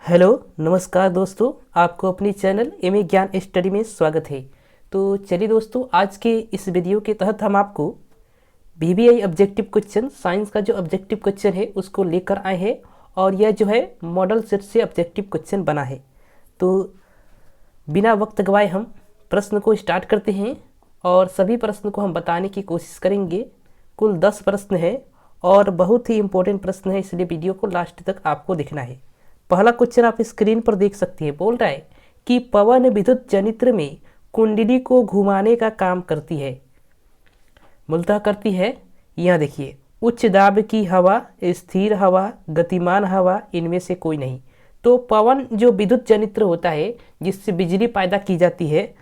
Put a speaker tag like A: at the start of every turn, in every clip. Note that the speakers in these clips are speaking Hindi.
A: हेलो नमस्कार दोस्तों, आपको अपनी चैनल एमए ज्ञान स्टडी में स्वागत है। तो चलिए दोस्तों, आज के इस वीडियो के तहत हम आपको वीवीआई ऑब्जेक्टिव क्वेश्चन साइंस का जो ऑब्जेक्टिव क्वेश्चन है उसको लेकर आए हैं और यह जो है मॉडल सेट से ऑब्जेक्टिव क्वेश्चन बना है। तो बिना वक्त गवाए हम प्रश्न को स्टार्ट करते हैं और सभी प्रश्न को हम बताने की कोशिश करेंगे। कुल 10 प्रश्न है और बहुत ही इंपॉर्टेंट प्रश्न है, इसलिए वीडियो को लास्ट तक आपको देखना है। पहला क्वेश्चन आप स्क्रीन पर देख सकते हैं। बोल रहा है कि पवन विद्युत जनित्र में कुंडली को घुमाने का काम करती है। मूलतः करती है, यहाँ देखिए, उच्च दाब की हवा, स्थिर हवा, गतिमान हवा, इनमें से कोई नहीं। तो पवन जो विद्युत जनित्र होता है जिससे बिजली पैदा की जाती है,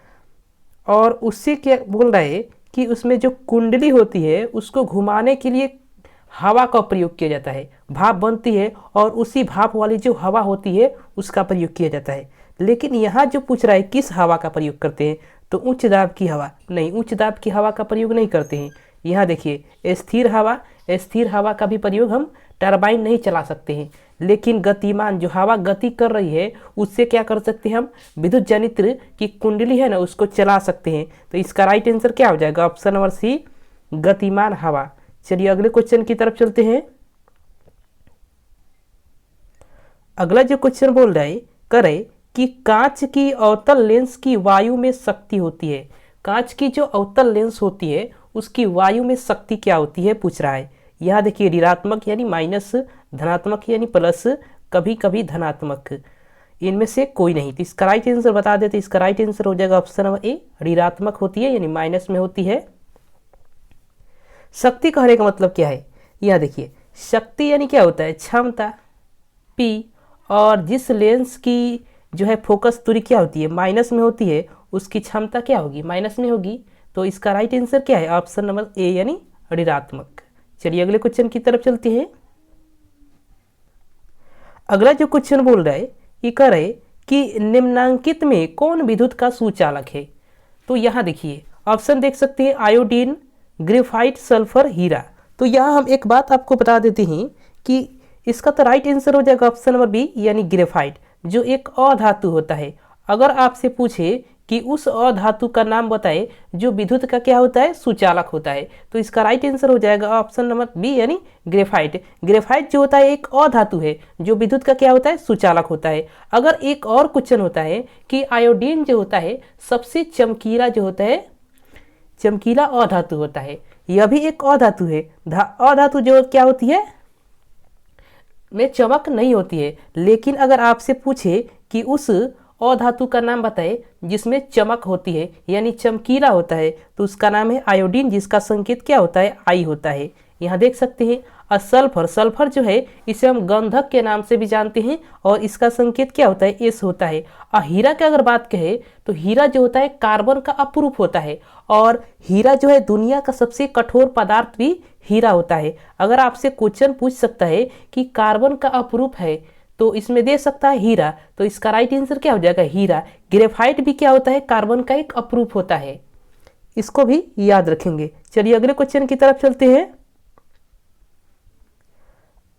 A: और उससे क्या बोल रहा है कि उसमें जो कुंडली होती है उसको घुमाने के लिए हवा का प्रयोग किया जाता है। भाप बनती है और उसी भाप वाली जो हवा होती है उसका प्रयोग किया जाता है। लेकिन यहाँ जो पूछ रहा है किस हवा का प्रयोग करते हैं, तो उच्च दाब की हवा नहीं, उच्च दाब की हवा का प्रयोग नहीं करते हैं। यहाँ देखिए, स्थिर हवा का भी प्रयोग हम टरबाइन नहीं चला सकते हैं। लेकिन गतिमान जो हवा गति कर रही है उससे क्या कर सकते हैं, हम विद्युत जनित्र की कुंडली है ना उसको चला सकते हैं। तो इसका राइट आंसर क्या हो जाएगा, ऑप्शन नंबर सी, गतिमान हवा। चलिए अगले क्वेश्चन की तरफ चलते हैं। अगला जो क्वेश्चन बोल रहा है, करे कि कांच की अवतल लेंस की वायु में शक्ति होती है। कांच की जो अवतल लेंस होती है उसकी वायु में शक्ति क्या होती है पूछ रहा है। यहाँ देखिए, ऋणात्मक यानी माइनस, धनात्मक यानी प्लस, कभी कभी धनात्मक, इनमें से कोई नहीं। तो इसका राइट आंसर बता देते, इसका राइट आंसर हो जाएगा ऑप्शन नंबर ए, ऋणात्मक होती है यानी माइनस में होती है। शक्ति कहने का मतलब क्या है, यहाँ देखिए, शक्ति यानी क्या होता है, क्षमता, पी, और जिस लेंस की जो है फोकस दूरी क्या होती है, माइनस में होती है, उसकी क्षमता क्या होगी, माइनस में होगी। तो इसका राइट आंसर क्या है, ऑप्शन नंबर ए यानी ऋणात्मक। चलिए अगले क्वेश्चन की तरफ चलते हैं। अगला जो क्वेश्चन बोल रहा है कि कह रहे कि निम्नांकित में कौन विद्युत का सुचालक है। तो यहाँ देखिए, ऑप्शन देख सकते हैं, आयोडीन, ग्रेफाइट, सल्फर, हीरा। तो यहाँ हम एक बात आपको बता देते हैं कि इसका तो राइट आंसर हो जाएगा ऑप्शन नंबर बी यानी ग्रेफाइट, जो एक अधातु होता है। अगर आपसे पूछे कि उस अधातु का नाम बताए जो विद्युत का क्या होता है, सुचालक होता है, तो इसका राइट आंसर हो जाएगा ऑप्शन नंबर बी यानी ग्रेफाइट। ग्रेफाइट जो होता है एक अधातु है जो विद्युत का क्या होता है, सुचालक होता है। अगर एक और क्वेश्चन होता है कि आयोडीन जो होता है सबसे चमकीला जो होता है, चमकीला अधातु होता है, यह भी एक अधातु है। अधातु जो क्या होती है, में चमक नहीं होती है। लेकिन अगर आपसे पूछे कि उस अधातु का नाम बताए जिसमें चमक होती है यानी चमकीला होता है, तो उसका नाम है आयोडीन, जिसका संकेत क्या होता है, आई होता है। यहाँ देख सकते हैं। और सल्फर, सल्फर जो है इसे हम गंधक के नाम से भी जानते हैं और इसका संकेत क्या होता है, एस होता है। और हीरा की अगर बात कहें तो हीरा जो होता है कार्बन का अपरूप होता है, और हीरा जो है दुनिया का सबसे कठोर पदार्थ भी हीरा होता है। अगर आपसे क्वेश्चन पूछ सकता है कि कार्बन का अपरूप है तो इसमें दे सकता है हीरा, तो इसका राइट आंसर क्या हो जाएगा, हीरा। ग्रेफाइट भी क्या होता है, कार्बन का एक अपरूप होता है, इसको भी याद रखेंगे। चलिए अगले क्वेश्चन की तरफ चलते हैं।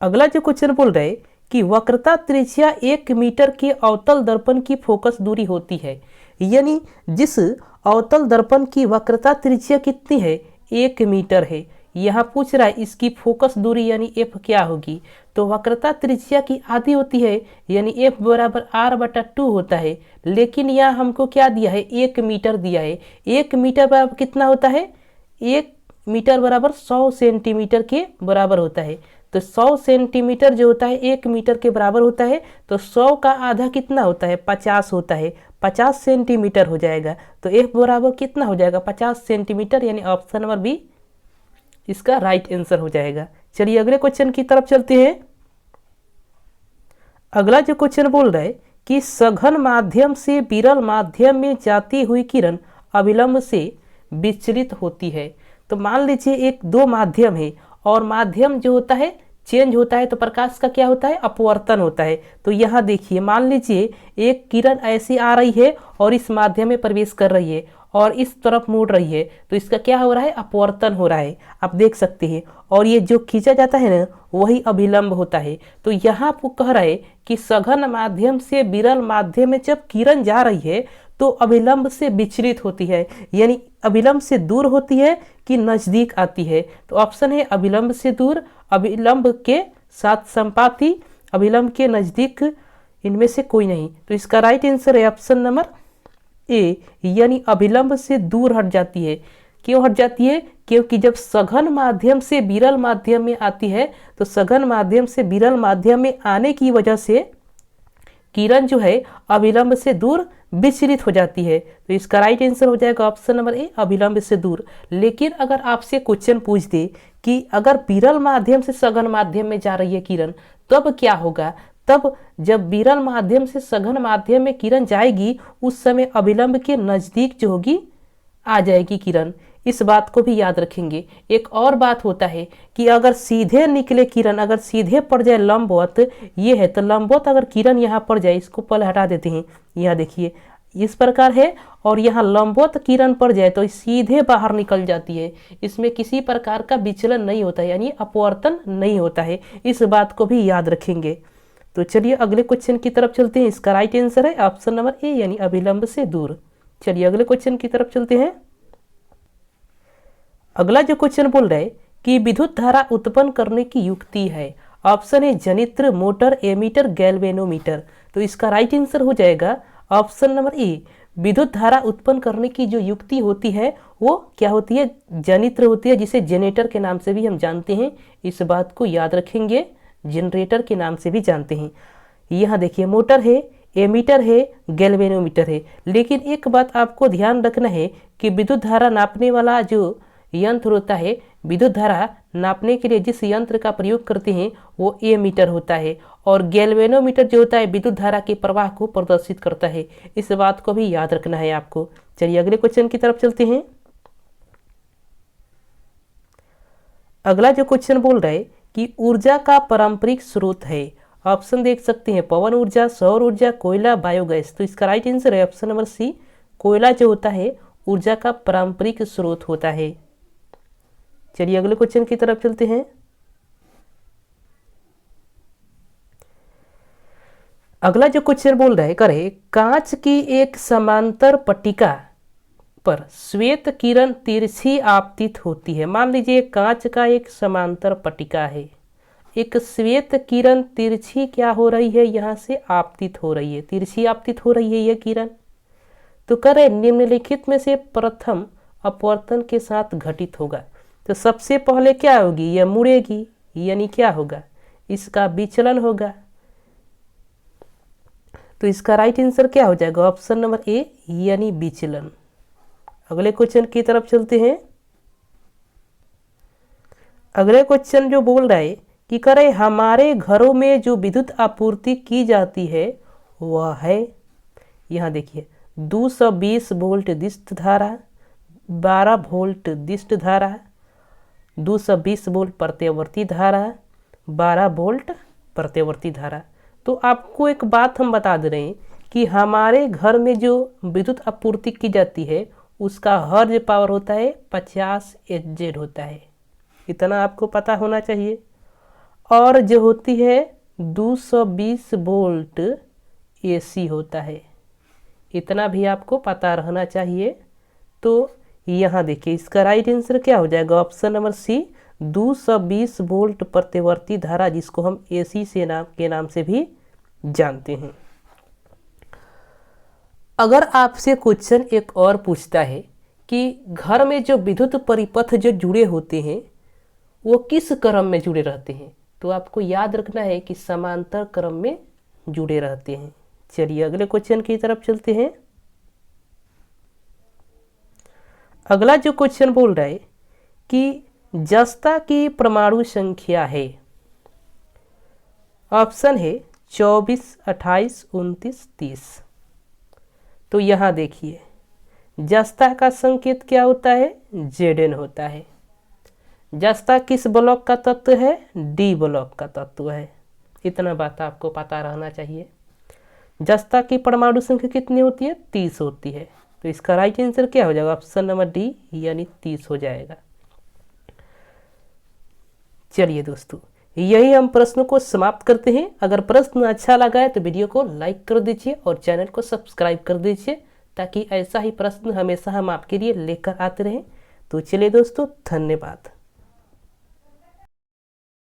A: अगला जो क्वेश्चन बोल रहे कि वक्रता त्रिज्या 1 मीटर के अवतल दर्पण की फोकस दूरी होती है, यानी जिस अवतल दर्पण की वक्रता त्रिज्या कितनी है, 1 मीटर है। यहाँ पूछ रहा है इसकी फोकस दूरी यानी एफ क्या होगी। तो वक्रता त्रिज्या की आधी होती है यानी एफ बराबर r/2 होता है। लेकिन यहाँ हमको क्या दिया है, 1 मीटर दिया है। 1 मीटर बराबर कितना होता है, 1 मीटर बराबर 100 सेंटीमीटर के बराबर होता है। तो 100 सेंटीमीटर जो होता है 1 मीटर के बराबर होता है, तो 100 का आधा कितना होता है, 50 होता है। 50 सेंटीमीटर हो जाएगा। तो एफ बराबर कितना हो जाएगा, 50 सेंटीमीटर, यानी ऑप्शन नंबर बी इसका राइट आंसर हो जाएगा। चलिए अगले क्वेश्चन की तरफ चलते हैं। अगला जो क्वेश्चन बोल रहा है कि सघन माध्यम से विरल माध्यम में जाती हुई किरण अविलंब से विचलित होती है। तो मान लीजिए एक दो माध्यम है और माध्यम जो होता है चेंज होता है, तो प्रकाश का क्या होता है, अपवर्तन होता है। तो यहाँ देखिए, मान लीजिए एक किरण ऐसी आ रही है और इस माध्यम में प्रवेश कर रही है, और इस तरफ मुड़ रही है, तो इसका क्या हो रहा है, अपवर्तन हो रहा है, आप देख सकते हैं। और ये जो खींचा जाता है ना, वही अभिलंब होता है। तो यहाँ आपको कह रहा है कि सघन माध्यम से विरल माध्यम में जब किरण जा रही है तो अभिलंब से विचलित होती है, यानी अभिलंब से दूर होती है कि नजदीक आती है। तो ऑप्शन है अभिलंब से दूर, अभिलंब के साथ संपाती, अभिलंब के नजदीक, इनमें से कोई नहीं। तो इसका राइट आंसर है ऑप्शन नंबर ए, यानी अभिलंब से दूर हट जाती है। क्यों हट जाती है, क्योंकि जब सघन माध्यम से विरल माध्यम में आती है तो सघन माध्यम से विरल माध्यम में आने की वजह से किरण जो है अभिलंब से दूर विचलित हो जाती है। तो इसका राइट आंसर हो जाएगा ऑप्शन नंबर ए, अभिलंब से दूर। लेकिन अगर आपसे क्वेश्चन पूछ दे कि अगर विरल माध्यम से सघन माध्यम में जा रही है किरण, तब क्या होगा, तब जब विरल माध्यम से सघन माध्यम में किरण जाएगी उस समय अभिलंब के नजदीक जो होगी आ जाएगी किरण। इस बात को भी याद रखेंगे। एक और बात होता है कि अगर सीधे निकले किरण, अगर सीधे पड़ जाए लंबवत, ये है तो लंबवत अगर किरण यहाँ पड़ जाए, इसको पहले हटा देते हैं, यहाँ देखिए इस प्रकार है, और यहाँ लंबवत किरण पड़ जाए तो सीधे बाहर निकल जाती है, इसमें किसी प्रकार का विचलन नहीं होता है, यानी अपवर्तन नहीं होता है। इस बात को भी याद रखेंगे। तो चलिए अगले क्वेश्चन की तरफ चलते हैं। इसका राइट आंसर है ऑप्शन नंबर ए, यानी अभिलंब से दूर। चलिए अगले क्वेश्चन की तरफ चलते हैं। अगला जो क्वेश्चन बोल रहा है कि विद्युत धारा उत्पन्न करने की युक्ति है। ऑप्शन है जनित्र, मोटर, एमीटर, गैल्वेनोमीटर। तो इसका राइट आंसर हो जाएगा ऑप्शन नंबर ए। विद्युत धारा उत्पन्न करने की जो युक्ति होती है वो क्या होती है, जनित्र होती है, जिसे जनरेटर के नाम से भी हम जानते हैं। इस बात को याद रखेंगे, जनरेटर के नाम से भी जानते हैं। यहाँ देखिए मोटर है, एमीटर है, गैल्वेनोमीटर है। लेकिन एक बात आपको ध्यान रखना है कि विद्युत धारा नापने वाला जो यंत्र होता है, विद्युत धारा नापने के लिए जिस यंत्र का प्रयोग करते हैं वो एमीटर होता है, और गैल्वेनोमीटर जो होता है विद्युत धारा के प्रवाह को प्रदर्शित करता है। इस बात को भी याद रखना है आपको। चलिए अगले क्वेश्चन की तरफ चलते हैं। अगला जो क्वेश्चन बोल रहा है कि ऊर्जा का पारंपरिक स्रोत है। ऑप्शन देख सकते हैं पवन ऊर्जा, सौर ऊर्जा, कोयला, बायोगैस। तो इसका राइट आंसर है ऑप्शन नंबर सी, कोयला जो होता है ऊर्जा का पारंपरिक स्रोत होता है। चलिए अगले क्वेश्चन की तरफ चलते हैं। अगला जो क्वेश्चन बोल रहा है, करे कांच की एक समांतर पट्टिका पर श्वेत किरण तिरछी आपतित होती है। मान लीजिए कांच का एक समांतर पट्टिका है, एक श्वेत किरण तिरछी क्या हो रही है, यहाँ से आपतित हो रही है, तिरछी आपतित हो रही है यह किरण। तो करे निम्नलिखित में से प्रथम अपवर्तन के साथ घटित होगा। तो सबसे पहले क्या होगी, यह मुड़ेगी, यानी क्या होगा, इसका विचलन होगा। तो इसका राइट आंसर क्या हो जाएगा, ऑप्शन नंबर ए, यानी विचलन। अगले क्वेश्चन की तरफ चलते हैं। अगले क्वेश्चन जो बोल रहा है कि करे हमारे घरों में जो विद्युत आपूर्ति की जाती है वह है, यहाँ देखिए 220 वोल्ट दिष्ट धारा, 12 वोल्ट दिष्ट धारा, 220 वोल्ट प्रत्यवर्ती धारा, 12 वोल्ट प्रत्यवर्ती धारा। तो आपको एक बात हम बता दे रहे हैं कि हमारे घर में जो विद्युत आपूर्ति की जाती है उसका हर्ज पावर होता है 50 HZ होता है, इतना आपको पता होना चाहिए। और जो होती है 220 वोल्ट AC होता है, इतना भी आपको पता रहना चाहिए। तो यहाँ देखिए इसका राइट आंसर क्या हो जाएगा, ऑप्शन नंबर सी, 220 वोल्ट प्रत्यवर्ती धारा, जिसको हम AC के नाम से भी जानते हैं। अगर आपसे क्वेश्चन एक और पूछता है कि घर में जो विद्युत परिपथ जो जुड़े होते हैं वो किस क्रम में जुड़े रहते हैं, तो आपको याद रखना है कि समांतर क्रम में जुड़े रहते हैं। चलिए अगले क्वेश्चन की तरफ चलते हैं। अगला जो क्वेश्चन बोल रहा है कि जस्ता की परमाणु संख्या है। ऑप्शन है 24, 28, 29, 30। तो यहाँ देखिए जस्ता का संकेत क्या होता है, Zn होता है। जस्ता किस ब्लॉक का तत्व है, D ब्लॉक का तत्व है, इतना बात आपको पता रहना चाहिए। जस्ता की परमाणु संख्या कितनी होती है, 30 होती है। तो इसका राइट आंसर क्या हो जाएगा? ऑप्शन नंबर डी यानी 30 हो जाएगा। चलिए दोस्तों, यही हम प्रश्नों को समाप्त करते हैं। अगर प्रश्न अच्छा लगा है तो वीडियो को लाइक कर दीजिए और चैनल को सब्सक्राइब कर दीजिए, ताकि ऐसा ही प्रश्न हमेशा हम आपके लिए लेकर आते रहें। तो चलिए दोस्तों, धन्यवाद।